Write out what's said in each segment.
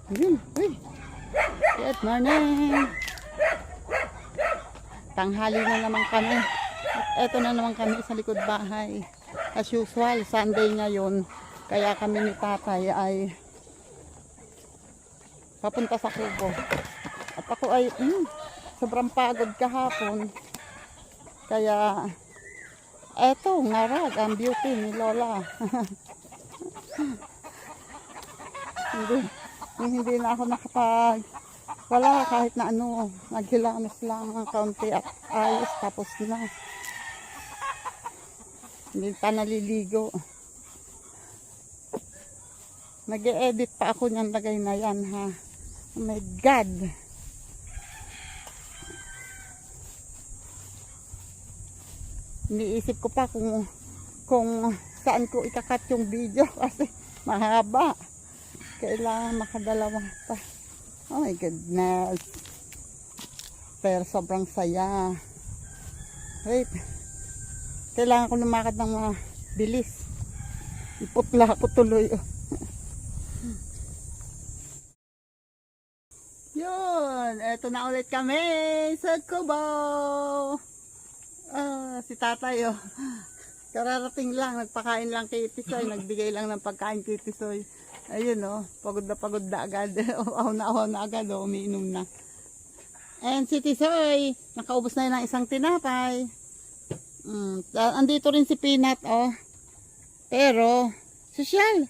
Yun, uy. Good morning. Tanghali na naman kami. At eto na naman kami sa likod bahay. As usual, Sunday ngayon. Kaya kami ni tatay ay papunta sa Kubo. At ako ay sobrang pagod kahapon. Kaya eto, ngarag ang beauty ni Lola. hindi na ako wala kahit na ano, naghilamos lang ng kaunti at ayos tapos na. Hindi pa naliligo. Nag-e-edit pa ako niyan, lagay na yan ha. Oh my God. Iniisip ko pa kung saan ko ikakat yung video kasi mahaba. Kailangan makadalawa pa. Oh my goodness. Pero sobrang saya. Wait. Kailangan ko lumakad ng mga bilis. Iputla ako tuloy. Yun. Eto na ulit kami sa Kubo. Si tatay kararating lang. Nagpakain lang kay Tisoy. Nagbigay lang ng pagkain kay Tisoy. Ayun pagod na agad. Ahaw na agad umiinom na. And si Tisoy, nakaubos na yun ng isang tinapay. Andito rin si Peanut Pero, sosyal,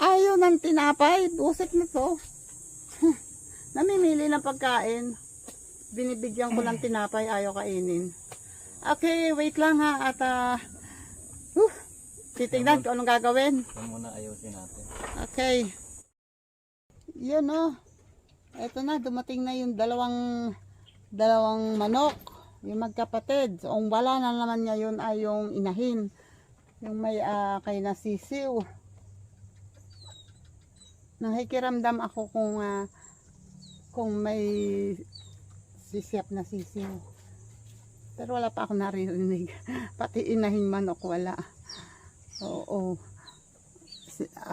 ayaw ng tinapay. Buset na to. Namimili ng pagkain. Binibigyan ko ng tinapay, ayaw kainin. Okay, wait lang ha. At, titignan ko anong gagawin. Ito muna ayusin natin. Okay. Yan Ito na, dumating na yung dalawang manok. Yung magkapatid. So, ang wala na naman niya yun ay yung inahin. Yung may kay nasisiw. Nakikiramdam ako kung may sisiyap na sisiw. Pero wala pa ako naririnig. Pati inahing manok wala. Oo.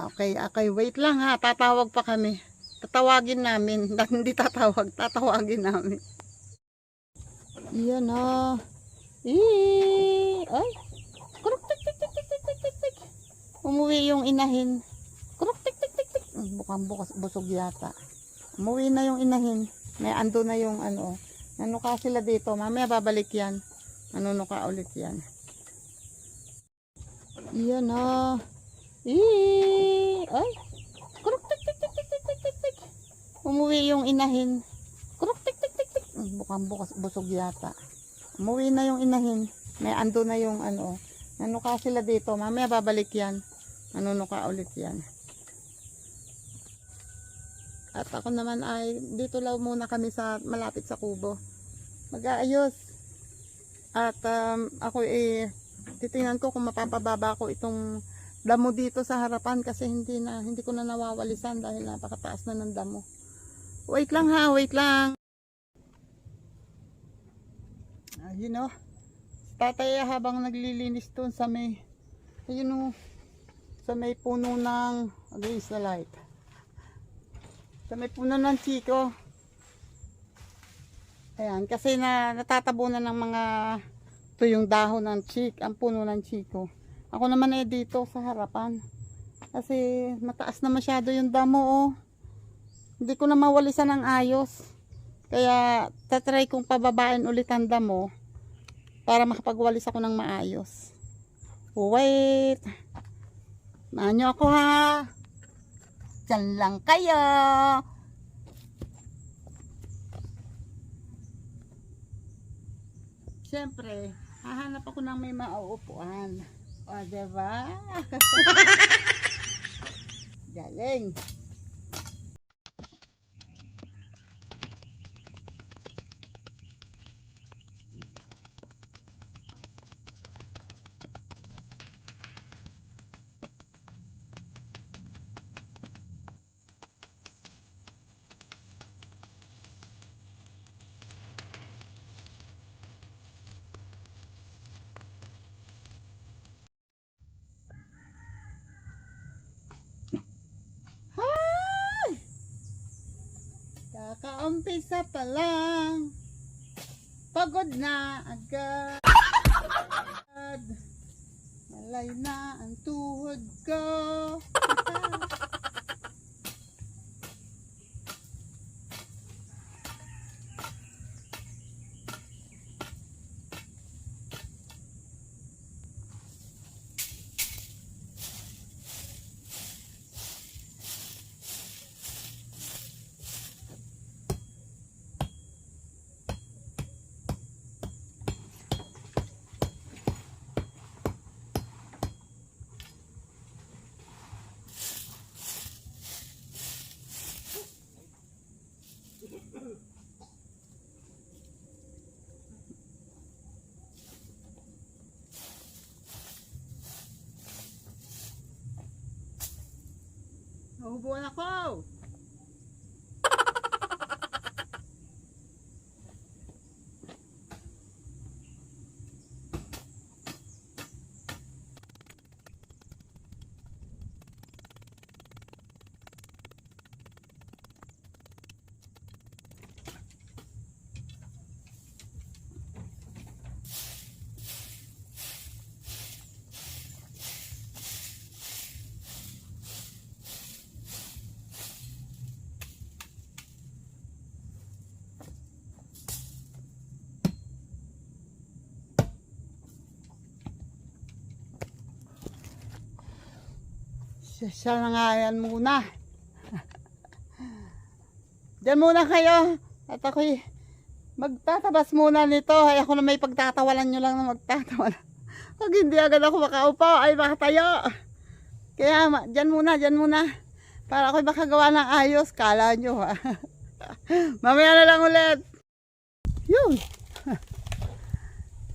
Okay, wait lang ha. Tatawag pa kami. Tatawagin namin. Hindi tatawagin namin. Yan Ay. Kuruk tik tik tik tik tik tik tik. Umuwi yung inahin. Kuruk tik tik tik tik. Bukas busog yata. Umuwi na yung inahin. May ando na yung nanuka sila dito. Mamaya babalik yan. Nanunuka ulit yan. Yan Ay. Kuruk tik tik tik tik tik tik tik. Umuwi yung inahin. Kuruk tik tik tik tik. Bukas busog yata. Umuwi na yung inahin. May ando na yung nanuka sila dito. Mamaya babalik yan. Nanunuka ulit yan. At ako naman ay dito lang muna kami sa malapit sa Kubo. Mag-aayos. At ako titingnan ko kung mapapababa ko itong damo dito sa harapan kasi hindi ko na nawawalisan dahil napakataas na ng damo. Wait lang ha, wait lang. Ayun tatay habang naglilinis doon sa may sa may puno ng against the light. Sa may puno ng chiko. Ayan, kasi natatabunan ng mga yung dahon ng ang puno ng chiko. Ako naman dito sa harapan. Kasi mataas na masyado yung damo Hindi ko na mawalisan ng ayos. Kaya tatry kong pababain ulit ang damo para makapagwalis ako ng maayos. Wait. Maanyo ako ha. Diyan lang kayo. Siyempre, hahanap ako ng may mauupuan. Diba? Galing. umpisa pa lang, pagod na agad. Malay na ang tuhod ko. Nahubuan ako. Siya na nga yan muna. Diyan muna kayo. At ako'y magtatabas muna nito. Ay ako na may pagtatawalan nyo lang na magtatawalan. Pag hindi agad ako makaupo ay makatayo. Kaya diyan muna. Para ako'y makagawa ng ayos. Kala nyo ha. Mamaya na lang ulit. Yun.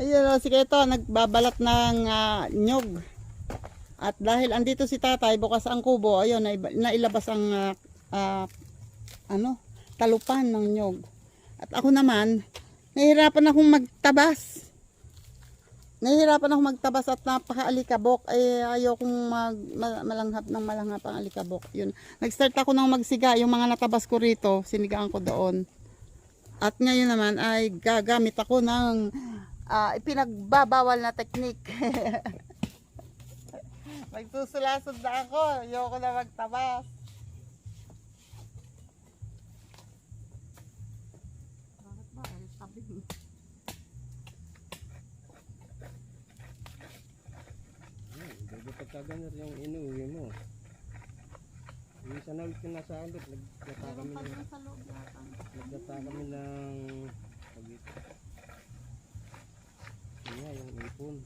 Ayun o, sige ito. Nagbabalat ng nyog. At dahil andito si tatay, bukas ang kubo, ayun, nailabas ang talupan ng nyog. At ako naman, nahihirapan akong magtabas. At napaka-alikabok. Ay ayokong malanghap ng malanghap ang alikabok. Yun. Nag-start ako ng magsiga. Yung mga natabas ko rito, sinigaan ko doon. At ngayon naman ay gagamit ako ng ipinagbabawal na teknik. Magsusulasod na ako. Ayoko na magtabas. Bakit ba? Ay, sabi mo. Bago pagkaganar yung inuwi mo. Yung isa na ulit yung nasa ulit. Naggata kami ng yun nga, yung ipon.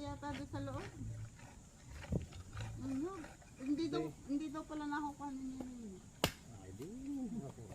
Yata doon sa loob. Hindi daw pala nakukuhanin yun. Ay, di ako.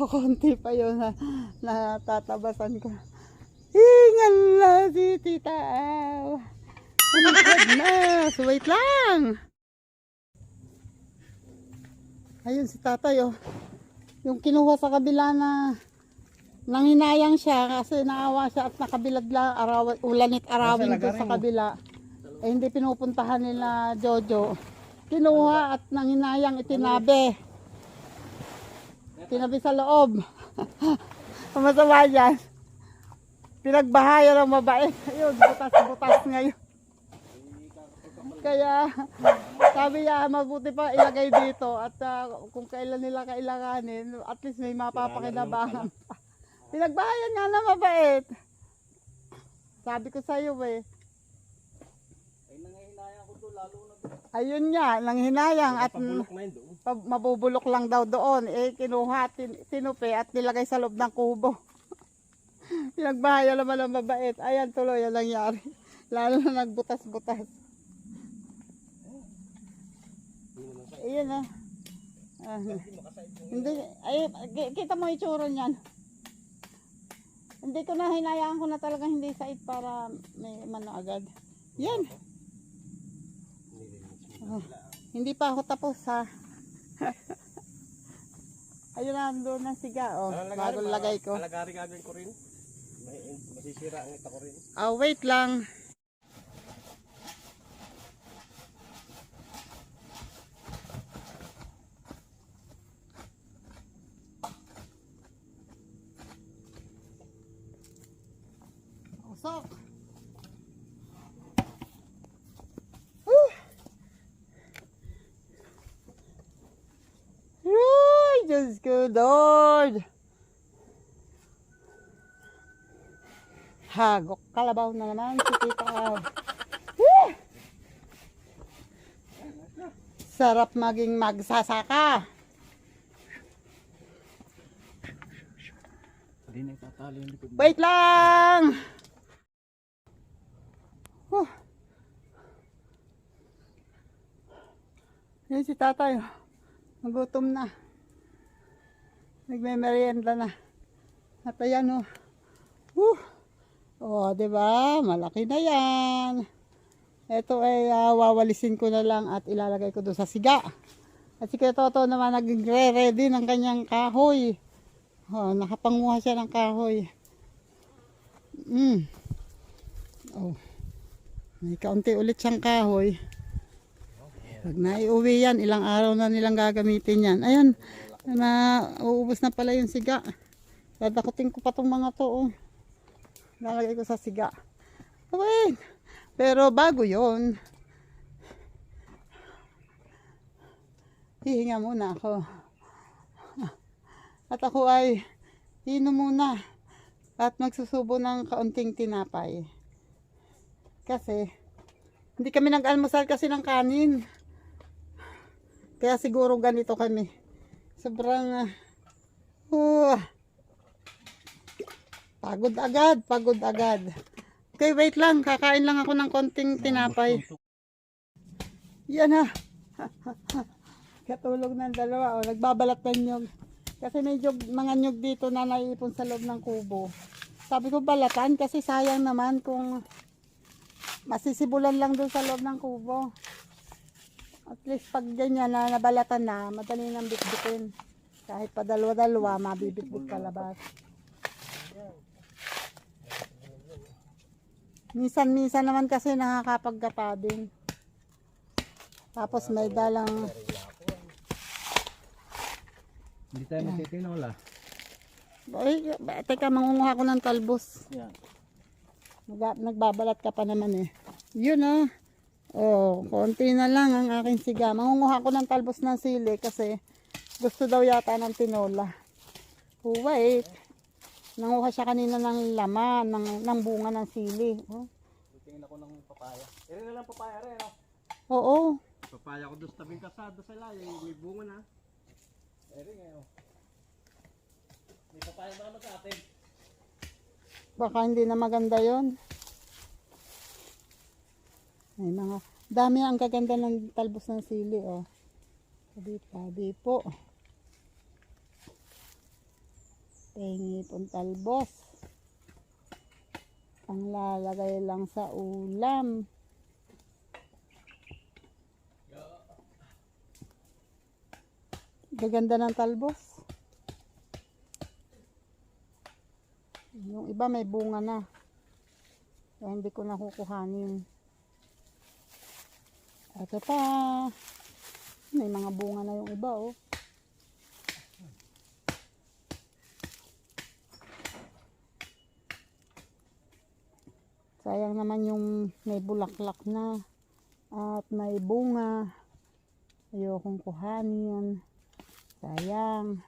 konti pa yun na natatabasan ko. Hingal na si Tita Aw. Oh my goodness, wait lang. Ayun si tatay oh. Yung kinuha sa kabila na nanghinayang siya kasi naawa siya at nakabilagla ulanit arawin ko sa kabila. Eh hindi pinupuntahan nila Jojo. Kinuha at nanghinayang itinabi. Tinabi sa loob. Masama yan. Pinagbahayan ng mabait. Ayun, butas-butas ngayon. Kaya sabi niya mabuti pa ilagay dito at kung kailan nila kailanganin at least may mapapakinabangan pa. Pinagbahayan nga na mabait. Sabi ko sa iyo eh. Ay nanghihinayang ko doon lalo na doon. Ayun nga, nanghinayang at Pabulok na yun doon. mabubulok lang daw doon. Eh kinuha, tinupi at nilagay sa loob ng kubo. Pinagbahayan naman ng mabait. Ayan tuloy ang nangyari. Lalo na nagbutas-butas. Ayan ah. Hindi, ay, kita mo itsura niyan. Hindi ko na hinayaan ko na talaga hindi sait para may mano agad. Yan. Oh, hindi pa ako tapos ha. Ayun na, doon na siga oh. Bago lagay ko. Alagari gagawin ko rin. Masisira ang ita ko rin. Wait lang. Usok. Ay, Diyos ko, Lord. Hagok kalabaw na naman si Tita. Sarap maging magsasaka. Hindi na itatali yung likod. Wait lang! Yan si tatay. Nagutom na. Nagme-merienda na. At ayan oh. Oh, 'di ba? Malaki na 'yan. Ito ay wawalisin ko na lang at ilalagay ko doon sa siga. At si Kuya Toto naman nagre-ready ng kanyang kahoy. Oh, nakapanguha siya ng kahoy. Oh. May kaunti ulit siyang kahoy. Pag naiuwi yan, ilang araw na nilang gagamitin yan. Ayan, uubos na pala yung siga. Dadakutin ko pa tong mga to. Oh. Lalagay ko sa siga. Okay. Pero bago yon, hihinga muna ako. At ako ay inom muna at magsusubo ng kaunting tinapay. Kasi hindi kami nag-almusal kasi ng kanin. Kaya siguro ganito kami. Sobrang pagod agad. Okay, wait lang. Kakain lang ako ng konting tinapay. Yan ha. Katulog ng dalawa. Nagbabalat ng nyog. Kasi may mga nyog dito na naiipon sa loob ng kubo. Sabi ko balatan kasi sayang naman kung masisibulan lang doon sa loob ng kubo. At least pag ganyan na nabalatan na, madali nang bitbitin. Kahit pa dalawa-dalawa, mabibitbit palabas. Minsan-minsan naman kasi nakakapaggapa din. Tapos may dalang... Hindi tayo magtitinola. Ay, teka, mangunguha ko ng talbos. Yan. Nagbabalat ka pa naman eh. Yun ah. Oh, konti na lang ang aking siga. Mangunguha ko ng talbos ng sili kasi gusto daw yata ng tinola. Oh, wait. Nanguha siya kanina ng laman, ng bunga ng sili. Oh. Tingin ako ng papaya. Ere na lang papaya rin, no? Oo. Papaya ko doon sa tabing kasada sa layo. May bunga na. Ere ngayon. May papaya ba naman sa atin? Baka hindi na maganda yon. May mga dami ang kaganda ng talbos ng sili, oh. Tabi po. Ngipon talbos. Ang lalagay lang sa ulam. Gaganda ng talbos. Yung iba may bunga na. Kaya hindi ko nakukuhanin. Ito pa. May mga bunga na yung iba, oh. Sayang naman yung may bulaklak na at may bunga. Ayokong kuhanin. Sayang.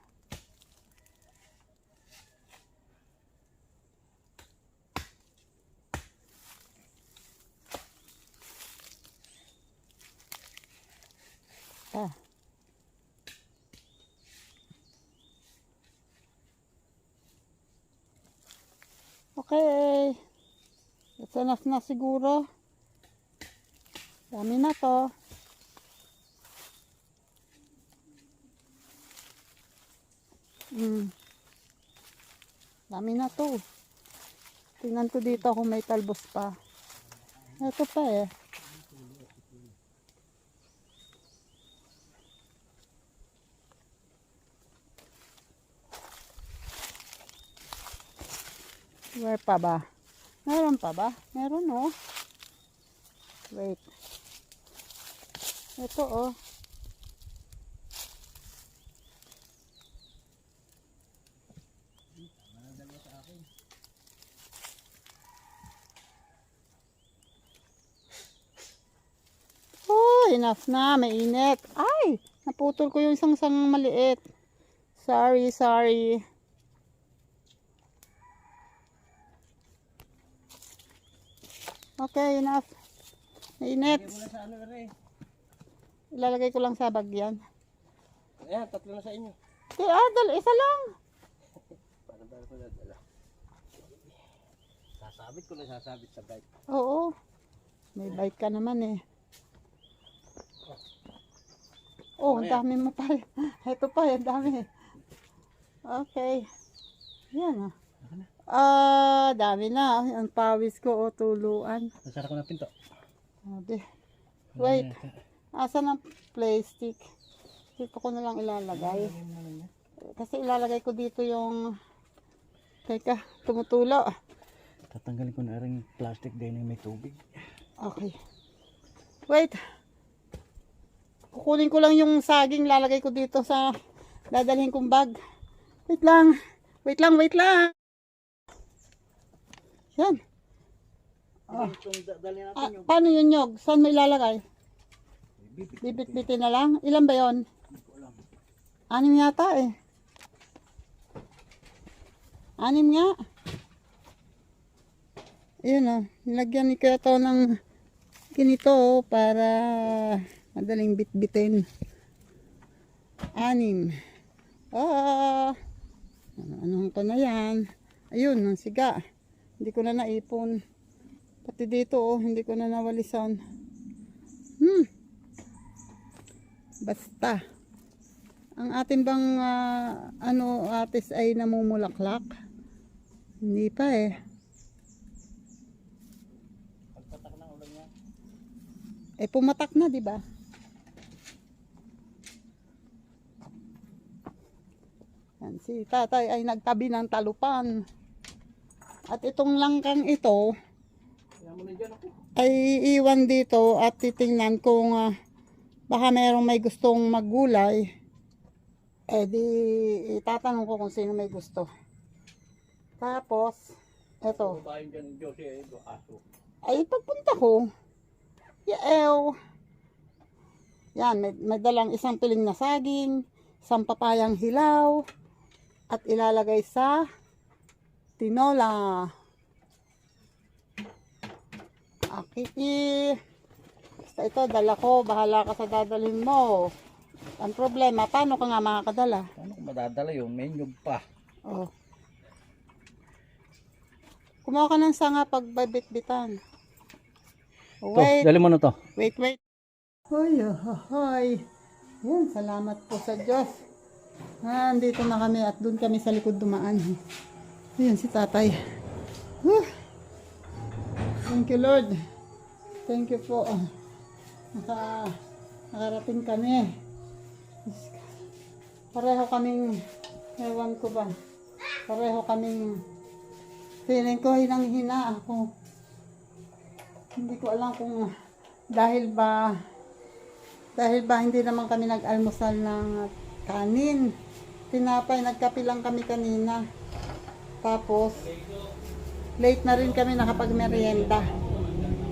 Ah. Okay. It's enough na siguro. Dami na to. Dami na to. Tingnan ko dito kung may talbos pa. Ito pa eh. Where pa ba? Meron pa ba? Meron, oh. Wait. Ito, oh. Oh, enough na. Mainit. Ay! Naputol ko yung isang maliit. Sorry, sorry. Okay, enough. Mainit. Lagay mo na sa ano rin. Ilalagay ko lang sa bagyan. Ayan, tatlo na sa inyo. Isa lang. Para ko na dala. Sasabit ko na sasabit sa bike. Oo. May bike ka naman eh. Oh, ang dami mo pa. Ito pa, ang dami. Okay. Yan ah. Dami na. Ang pawis ko, tuluan. Nasara ko na pinto. Sabi. Wait. Asan ang plastic? Dito ko na lang ilalagay. Kasi ilalagay ko dito yung... Teka, tumutulo. Tatanggalin ko na rin plastic din na may tubig. Okay. Wait. Kukunin ko lang yung saging, lalagay ko dito sa dadalhin kong bag. Wait lang. Wait lang, wait lang. Yan. Paano yung nyog? Saan mo ilalagay? Bibit-bitin na lang? Ilan ba yon? 6 yata eh. 6 nga. Ayun o. Nilagyan ni Kuya to ng ganito para madaling bit-bitin. 6. Ano ko na yan? Ayun, ang siga. Hindi ko na naipon. Pati dito hindi ko na nawalisan. Basta. Ang atin bang atis ay namumulaklak? Hindi pa eh. Pagpatak ng ulan niya. Pumatak na, di ba? Yan, si tatay ay nagtabi ng talupan. At itong langkang ito ay iiwan dito at titingnan kung baka merong may gustong maggulay. Di itatanong ko kung sino may gusto. Tapos, eto. Ay, pagpunta ko, yan, may dalang isang piling na saging, isang papayang hilaw, at ilalagay sa tinola. Basta ito, dala ko, bahala ka sa dadalhin mo. Ang problema, paano ka nga makakadala? Paano ko madadala yun? May nyug pa. Oh. Kumuha ka ng sanga pag babit-bitan. Wait. Dali mo na to. Wait. Hoy. Yan, salamat po sa Diyos. Andito na kami at doon kami sa likod dumaan. Ayan si tatay. Whew. Thank you Lord. Thank you po. Nakarating kami. Pareho kaming, ewan ko ba, pareho kaming, feeling ko hinang-hina ako. Hindi ko alam kung dahil ba hindi naman kami nag-almusal ng kanin. Tinapay, nagkape lang kami kanina. Tapos, late na rin kami nakapag-merienda.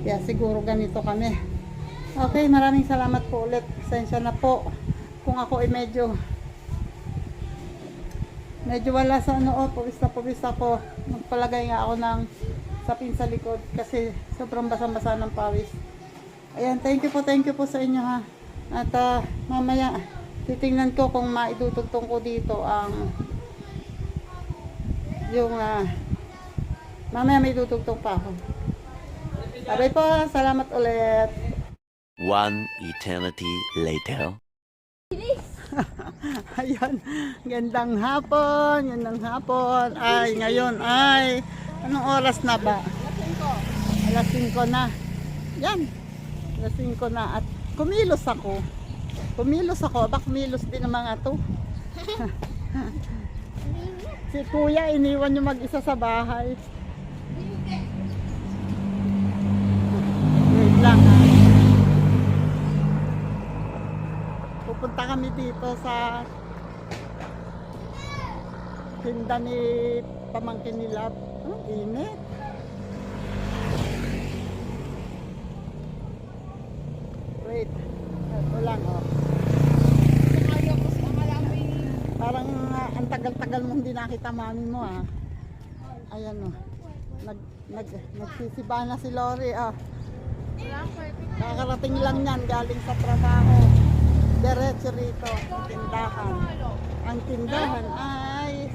Kaya siguro ganito kami. Okay, maraming salamat po ulit. Pasensya na po kung ako ay medyo wala sa pawis ako. Magpalagay nga ako ng sapin sa likod kasi sobrang basang-basa ng pawis. Ayan, thank you po sa inyo ha. At mamaya titingnan ko kung maidudugtong ko dito ang yung mamaya may dudugtong pa ako. Bye po, salamat ulit. One eternity later. Ayun, gandang hapon. Ay, ngayon ay, anong oras na ba? Alas 5 na. Yan, alas 5 na at kumilos ako. Aba, kumilos din ang mga to. Si kuya, iniwan yung mag-isa sa bahay. Wait lang ha. Pupunta kami dito sa tinda ni pamangkin ni Love. Ang init. Wait. Ito lang oh. Parang ang tagal-tagal mong hindi nakita mami mo ah. Ayan oh. Nagsisiba na si Lori ah. Nakakarating lang yan galing sa trabaho. Diretso rito ang tindahan. Ang tindahan ay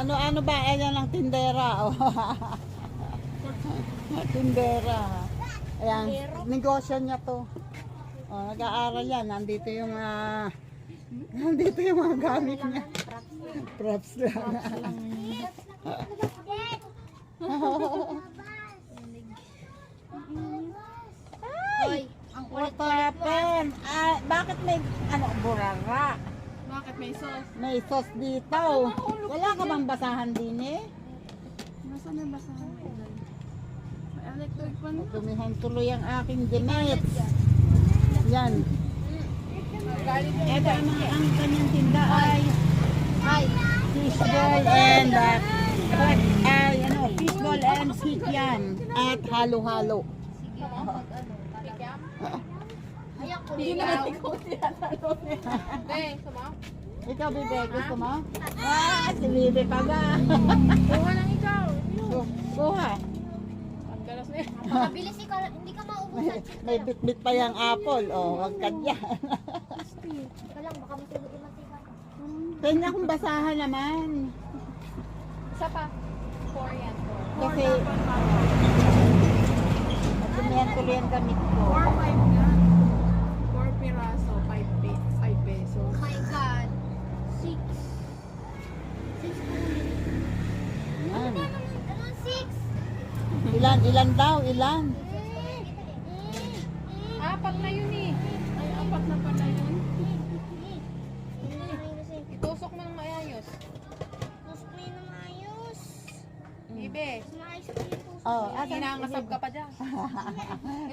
ano ba? Ayan ang tindera oh. Tindera. Ayan, negosyo niya to. Oh, nag-aaral yan. Nandito yung mga gamit niya. Props lang. Ay, ang utapin. Bakit may burara? Bakit may sauce? May sauce dito. Wala ka bang basahan din eh? Nasaan na basahan ko? May electric pan. Dumihan tuloy ang aking demit. Yan. Ito ang kanyang tinda ay fishball and fishball and sweet yam at halo-halo. Hindi naman ikaw tinatanong eh. Beng, sama? Ikaw, Bibe, gusto mo? Si Bibe pa ba? Kuha lang ikaw. Kuha. Ang galas na eh. Mabilis ikaw, hindi ka maubusan. May bit-bit pa yung apple. Oh, wag ka dyan. Ika lang, baka matulog yung mantika. Kanya kung basahan naman. Isa pa. 4 yan. Kasi, dumihan tuloy ang gamit ko. 4-5 na. 4 piraso, 5 pesos. Oh my God. 6. 6 po ulit. Yan. Anong 6? Ilan daw? Ilan? Apat na yun eh. Ay, apat na pala yun. Itusok mo ng maayos. Gusto ko yun ng ayos. Ibe. Maayos ko yung puso. Oh, Hinangasab ka pa dyan.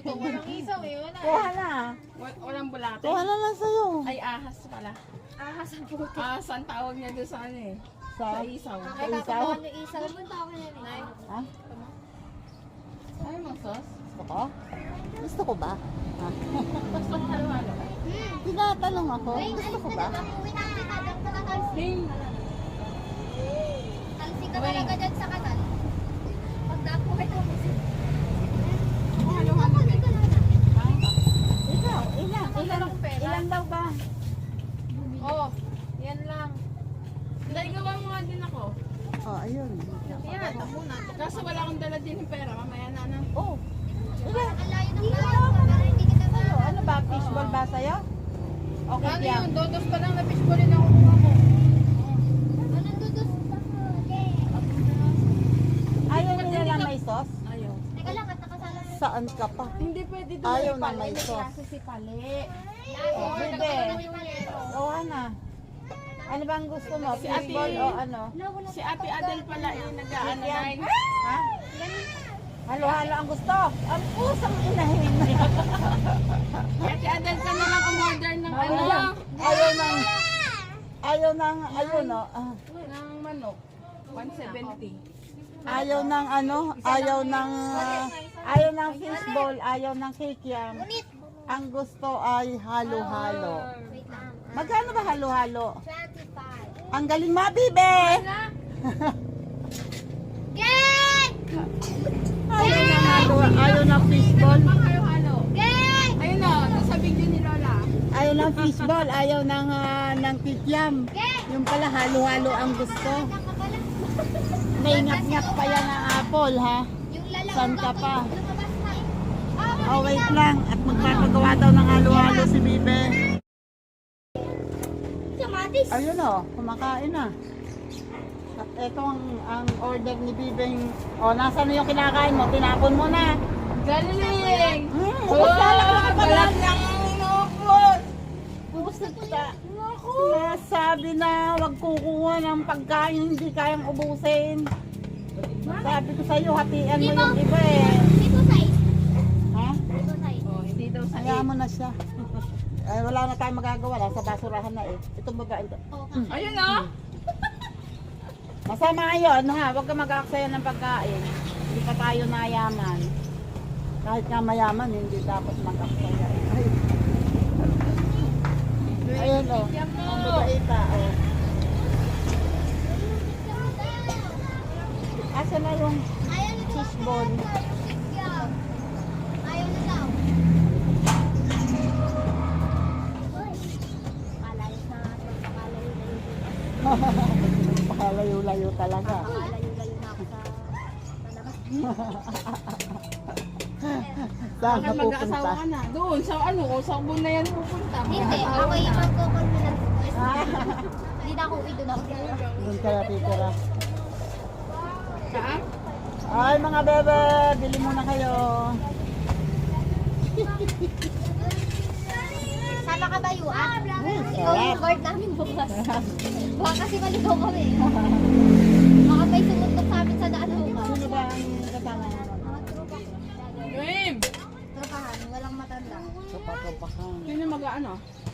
Ito, walang isaw eh. Wala Kuha eh. na. Walang bulate. Kuha na lang sa'yo. Ay, ahas pala. Ahas ang puto. Ahas ang tawag niya doon sa ano eh. Sa Sa isaw. Ay, isaw? tatabahan yung isaw. Pumunta ako na rin. Ha? Ay, mga sauce. Gusto ko? Gusto ko ba? Ha? Gusto mo halo-halo. Tinatanong ako. Ay, Gusto alis ko na ba? naman. Uwi na kami kadang sa katalsi. Talsi ka talaga dyan sa kanal. Pag napo ka ito. Halo-halo. Ikaw, ilan? Ilan pera? Ilan daw ba? Oh, yan lang. Dahil gawa mo nga din ako. Oh, ayun. Yan, ako na. Kaso wala akong dala din ng pera. Mamaya na na. Oh, ilan? Ang layo ng bahay. Para hindi kita Sa'yo, ano ba? Fishball ba sa'yo? Okay, Ano Kiam. yun? Dodos pa lang na fishball yung nakukuha ko. Anong dudus ako? Okay. Ayaw nila lang may sauce? Ayaw. Teka lang, at nakasala na. Saan ka pa? Hindi pwede doon Ayaw si na Pali. may May sauce. klase si Pali. Oh, pwede. Oo, Ana. Ano bang gusto mo? Si Ate- Fishball o ano? Si Ate Adel pala yung nag-ano na yun. Ha? Halo-halo ang gusto. Ang pusang inahin. Si Ate Adel ka na lang umorder ng ano. Ayaw no. Ng manok. 170. Ayaw ng fishball, ayaw ng kikiam. Ang gusto ay halo-halo. Wait lang. Magkano ba halo-halo? 25. Ang galing mabibe! Gang! Ayaw ng fishball. Halo-halo. Gang! Ayun o, sa video ni Lola. Ayaw ng fishball, ayaw ng kikiam. Yung pala halo-halo ang gusto. Saan ka pala? May ngap-ngap pa yan ng apple ha. Yung lalaki Saan ka pa? lumabas na eh. Oh, wait lang. At magpapagawa daw ng halo-halo si Bibe. Kamatis. Ayun o, kumakain na. At ito ang order ni Bibeng. O, nasaan na yung kinakain mo? Tinapon mo na. Galing! Ubus na lang ako pala. Balat lang ang inubos! Ubus na kita. Sabi na wag kukuha ng pagkain hindi kayang ubusin. Sabi ko sa'yo, hatian mo yung iba eh. Dito size. Ha? Dito size. Oh, hindi daw sa Hayaan mo na siya. Ay, wala na tayong magagawa. Sa basurahan na eh. Itong babae ito. Oo. Ayun o! Masama yun ha. Huwag ka mag-aaksaya ng pagkain. Hindi pa tayo nayaman. Kahit nga mayaman, hindi dapat mag-aksaya. Ay. Ayun o. Ang babaita o. Asa na yung Ayaw na daw. fishball? Ayaw na daw. Palayos na natin. Pakalayo-layo. Pakalayo-layo talaga. Pakalayo-layo na ako sa labas. Saan ka Bakit mag-aasawa pupunta? ka na? Doon, sa ano, kung saan mo na yan pupunta. Hindi, Mag-aasawa ako yung na. magkukonfinan. Hindi na ako uwi doon ako. Doon kaya titira. Saan? Ay mga bebe, bili muna kayo. Sama ka ba, Yua? Ikaw sarap. yung guard namin bukas. Baka kasi maligaw kami. Baka may sumuntok sa amin sa daan bukas. Sino ba ang kasama naman? Mga tropa. Game! Tropahan, walang matanda. Kapag-kapakan. Sino mag-ano?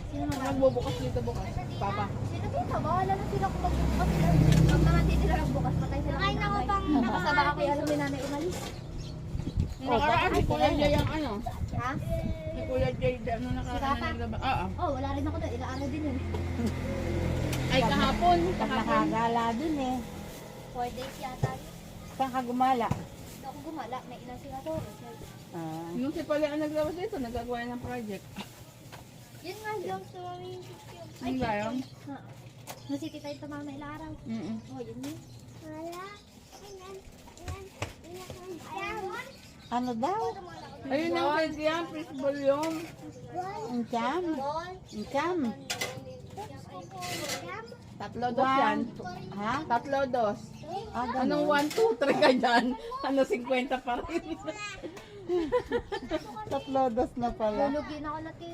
Sino naman? Magbubukas dito bukas? Papa. Sino dito? Bahala na sila kung magbukas sila. Pag naman di sila nagbukas, patay sila. Ay, naku pang nakasama ako yung alam ni nanay umalis. Nakaraan si Kuya Jay ang ano? Ha? Si Kuya Jay, ano Si Papa? nakaraan na Oo. Oh, wala rin ako doon. Ilang araw din yun. Ay, kahapon. Pag Kahapon. nakagala din eh. 4 days yata. Saan ka gumala? Hindi ako gumala. May ilang sila to. Ah, Yung si Pali ang naglabas dito, nagagawa ng project. Yun nga, long story. Yun ba yun? Ha. Nasiti tayo tumama ilang araw. Mm-mm. Oh, yun yun. Wala. ano daw? Ayun ang pwede yan, fishball yun. Incam? Incam? Tatlo dos yan. Ha? Tatlo dos. Ah, Anong ganun. 1, 2, 3 ka dyan? Ano, 50 pa rin. Tatlo dos na pala. Lulugin ako natin.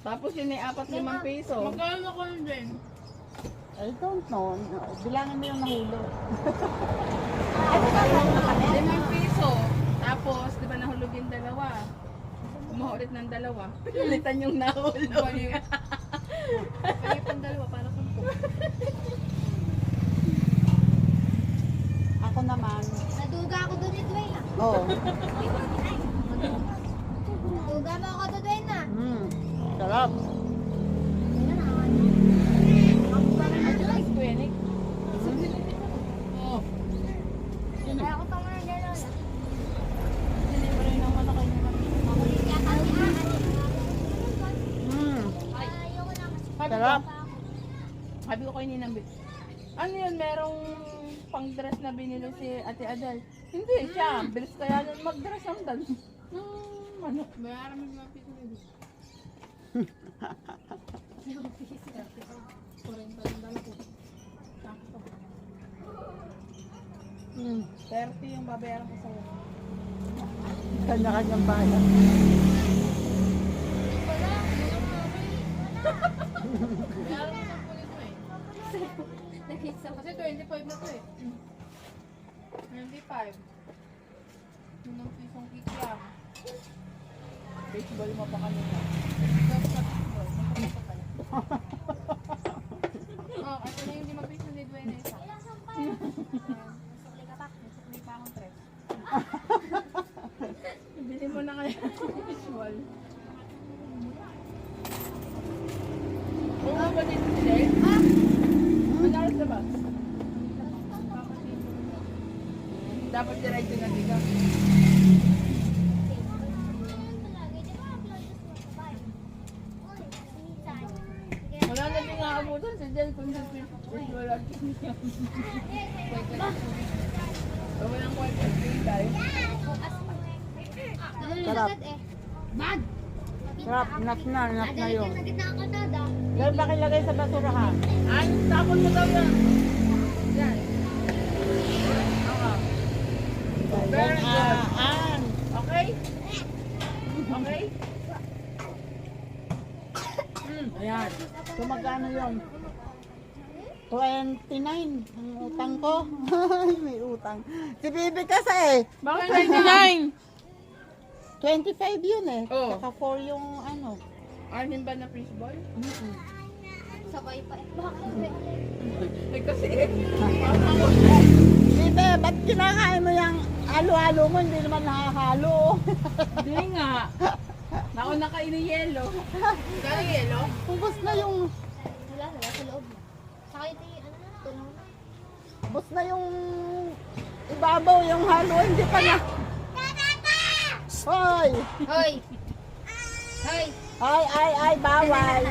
Tapos yun ay 4-5 piso. Magkano ko din? I don't know. Bilangin mo yung nahulog. 5 piso. Tapos, di ba nahulog yung dalawa? Kumuha ulit ng dalawa. Pinalitan yung nahulog. Kaya pang dalawa para kung Ako naman. Naduga ako doon ni Dwayne ah. Oh. Naduga mo ako doon, Dwayne ah. Sarap. Ayun na, ako parang naduga. Kuyanik. Oh. Kaya ako pang mga gano'n. Delivery naman ako yung Makulit yata si Ana. Ayoko na. Sarap. Sabi ko kay Ninambit, ano yun, merong pang dress na binili si Ate Adel. Hindi siya, bilis kaya nun mag-dress ang dal. Ano? Bayaran mo yung mga piso. Hmm. 30 yung babayaran ko sa Kanya-kanyang bayan. bayaran ko sa pulis mo eh. Nakita ko. Kasi 25 na to eh. 25. Yun ang pisong kikiam. Baseball mo pa kanina. Dapat sa baseball. Magkano pa pala? Oh, ito na yung hindi mag-baseball ni Dwayne na isa. Ilang sampay? Sukli ka pa. May pa akong 3. Bili mo na kaya baseball. Oo ba dito today? Manalas na ba? Dapat direct yung natiga. Wala na din nga abutan si Jen kung sa baseball at niya. Walang white at green tayo. Sarap. Bad! Sarap, nat na yun. Sa gitna ang kalsada. Dahil pakilagay sa basurahan. Ay, tapon mo daw yan. Yan. Oo. Very good. Okay? Okay? Ayan. So magkano yun? 29 ang utang ko. May utang. Si Bibi kasi Bakit 29. 25 yun eh. Oh. Saka 4 yung ano. Arnin ba na fishball? Sabay pa. Bakit? Eh kasi Bibi, ba't kinakain mo yung halo-halo mo? Hindi naman nakahalo. Hindi nga. Nauna ka ini-yelo. Kaya yelo? Ubus na yung Wala sa loob na. Saka ito yung ano na, tunaw na. ubus na yung ibabaw yung halo. Hindi pa na. Hoy! Hoy! Hoy! Ay, bawal.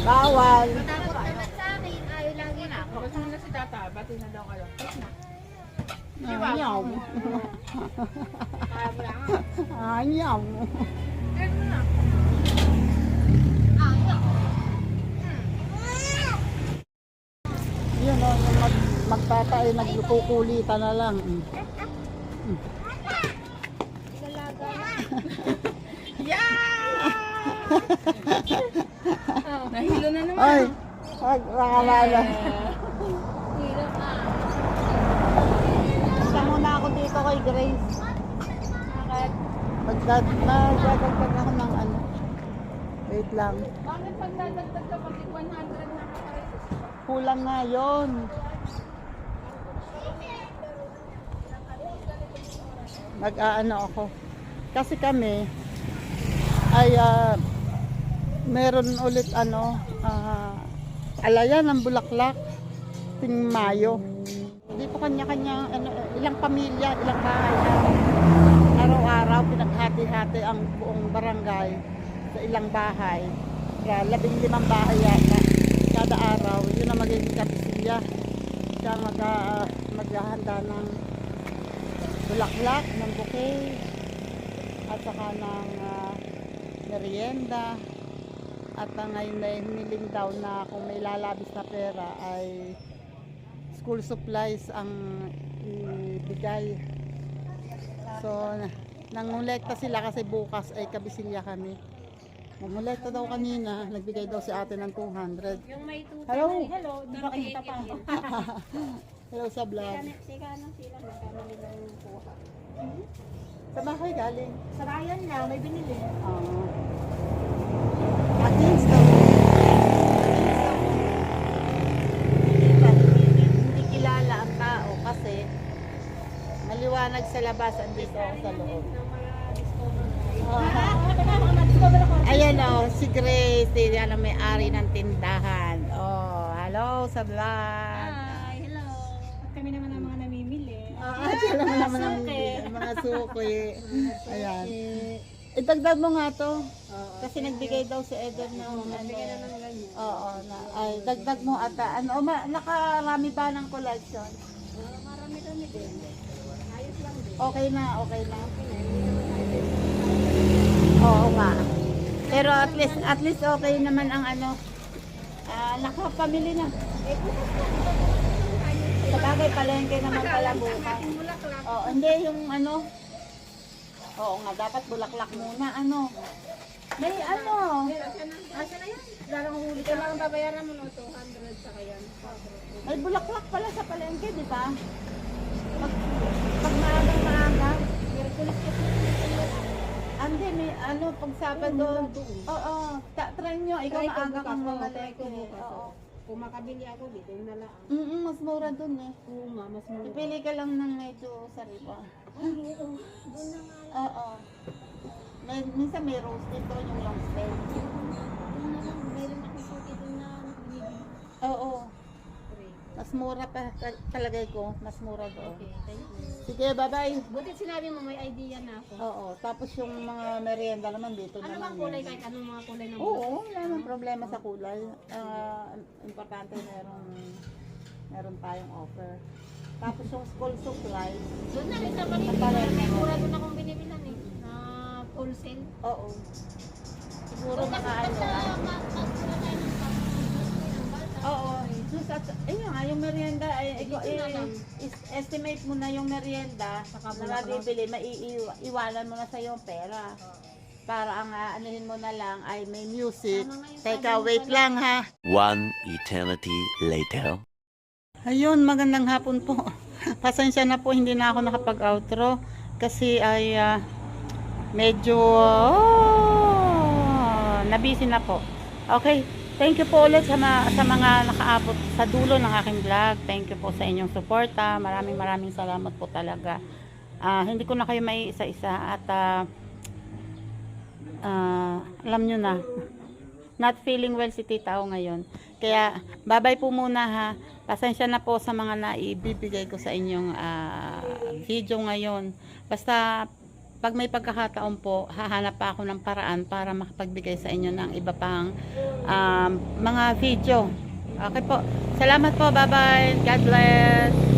Bawal. Takot naman sa akin. Ayaw lagi na ako. Kasi na si Tata, bati na daw kayo. Ayaw. Kaya mo lang. Ayaw. Ano na? Ayaw. Yun o, yung magtatay, nagkukulitan na lang. Dalaga. Nahilo na naman. Ay, nakalala. Hirap na. Basta muna ako dito kay Grace. Bakit? Magdadagdag ako ng ano. Wait lang. Bakit pagdadagdag ka pati 100 na kapares? Kulang nga yun. Mag-aano ako. Kasi kami ay meron ulit ano alayan ng bulaklak ting Mayo. Hindi po kanya-kanya ano, ilang pamilya, ilang bahay na araw-araw pinaghati-hati ang buong barangay sa ilang bahay. Kaya 15 bahay yata kada araw. Yun ang magiging kapisilya. Siya maghahanda ng bulaklak, ng bouquet, at saka ng merienda. At ngayon na hiniling daw na kung may lalabis na pera ay school supplies ang ibigay. So, nangolekta sila kasi bukas ay kabisilya kami. Nangolekta daw kanina, nagbigay daw si ate ng 200. Yung may tuta. Hello! Hello, di ba kita pa? Hello sa vlog. Sika na sila, magkamali lang yung kuha. Sa bahay galing. Sa bayan lang, may binili. Against daw. Hindi kilala ang tao kasi maliwanag sa labas, andito ako sa loob. Ayan o, si Grace, yan ang may-ari ng tindahan. Oh, hello sa vlog. Hi, hello. Kami naman ang mga namimili. Sila naman ang mga suki. Ayan. Idagdag mo nga to. Kasi nagbigay daw si Eden ng nagbigay na ng ganyan. Oo, ay dagdag mo ata. Ano, nakarami ba ng collection? Marami-rami din. Ayos lang din. Okay na, okay na. Oo nga. Pero at least okay naman ang ano, Nakapamili na. Eh, bukas na. Di ba bukas na tayo? Sa bagay, palengke naman pala bukas. Bulaklak. Oo, hindi yung ano. Oo nga, dapat bulaklak muna. Ano? May ano. Asa na yan? Darang huli ka lang babayaran mo no 200 sa kaya. May bulaklak pala sa palengke, di ba? Pag maaga. Miraculous kasi. Hindi, may ano, pag Sabado. Oo, try nyo. Ikaw Try ko maaga bukas, kang oo, mamalengke. try ko bukas, Oo. Kung makabili ako dito na lang. Mas mura dun eh. Oo nga, mas mura. Pipili ka lang ng medyo sariwa. Doon na nga. Oo. Minsan may rose dito, yung long stem. Doon na lang. Meron akong puti doon na binibili. Oo. Mas mura pa talagay ko. Mas mura doon. Okay, thank you. Sige, bye-bye. Buti sinabi mo may idea na ako. Oo. Tapos yung mga merienda naman dito Ano naman. bang kulay yun. kahit anong mga kulay ng Oo, wala namang problema sa kulay. Importante meron tayong offer. Tapos yung school supplies. Doon na rin sa Manila. Kapalay. May mura doon akong binibilan eh. Na wholesale. Oo. Siguro mga ano. Mag-sura tayo ng Oo. Ayun nga, yung merienda, Dito na lang. estimate mo na yung merienda Saka na mabibili, iwanan mo na sa yung pera. Para ang anuhin mo na lang ay may music. Teka, wait lang ha. One eternity later. Ayun, magandang hapon po. Pasensya na po, hindi na ako nakapag-outro. Kasi ay medyo nabisi na po. Okay. Thank you po ulit sa mga nakaabot sa dulo ng aking vlog. Thank you po sa inyong suporta. Maraming salamat po talaga. Hindi ko na kayo may isa-isa at alam nyo na, not feeling well si Tita O ngayon. Kaya bye-bye po muna ha. Pasensya na po sa mga naibibigay ko sa inyong video ngayon. Basta pag may pagkakataon po, hahanap pa ako ng paraan para makapagbigay sa inyo ng iba pang mga video. Okay po. Salamat po. Bye-bye. God bless.